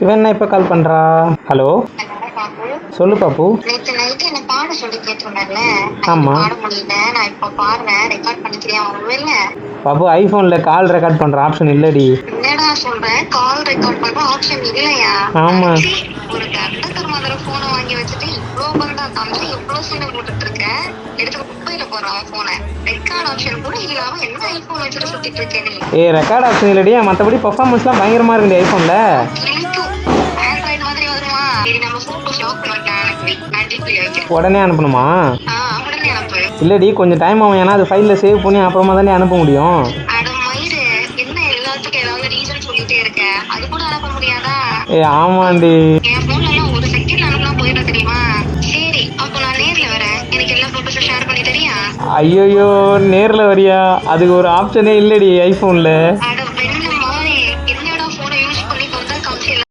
இவன் என்ன இப்போ கால் பண்ணுறா? ஹலோ, சொல்லு பாப்பு. நேத்து நைட்டு என்ன பாட சொல்லி கேட்டிருந்தேன்ல, ஆமா பாட முடியல. நான் இப்போ பாடுறேன், ரெக்கார்ட் பண்ணிக்கிறியா? இல்ல பாப்பு, ஐஃபோனில் கால் ரெக்கார்ட் பண்ணுற ஆப்ஷன் இல்லடி. என்னடா சொல்றேன்? கால் ரெக்கார்ட் பண்ற ஆப்ஷன் இல்லையா? ஆமா. சீ, ஒரு கண்ட கருமாதிர போனை வாங்கி வச்சுட்டு இவ்வளோ பந்தா காமிச்சு இவ்வளோ சீனை போட்டுட்டு இருக்க. எடுத்து குப்பையில போறான் போனை. ரெக்கார்ட் ஆப்ஷன் கூட இல்லாம என்ன ஐபோன் வச்சுட்டு சுத்திட்டு இருக்க நீ? ரெக்கார்ட் ஆப்ஷன் இல்லடியா, மற்றபடி பர்ஃபார்மன்ஸ்லாம் பயங்கரமாக இருக்குடி ஐஃபோனில். கிழிக்கும். ஆண்ட்ராய்டு மாதிரி வருமா? சரி, நம்ம போட்டோஸ் லாக் பண்ணிட்டு அனுப்பி நான் டிபில வைக்கிறேன். உடனே அனுப்பணுமா? உடனே அனுப்பு. இல்லடி, கொஞ்சம் டைம் ஆகும். ஏன்னா அது ஃபைலில் சேவ் பண்ணி அப்புறமா தானே அனுப்ப முடியும். அட மயிறு, என்ன எல்லாத்துக்கும் ஏதாவது ரீசன் சொல்லிட்டே இருக்க? அது கூட அனுப்ப முடியாதா? ஆமாண்டி. என் போன்ல எல்லாம் ஒரு செகண்ட் அனுப்புனா போயிடும் தெரியுமா? சரி, அப்போ நான் நேர்ல வரேன். எனக்கு எல்லா போட்டோஸும் ஷேர் பண்ணி தரியா? ஐயோ, நேரில் வரியா? அதுக்கு ஒரு ஆப்ஷனே இல்லடி ஐஃபோனில். அட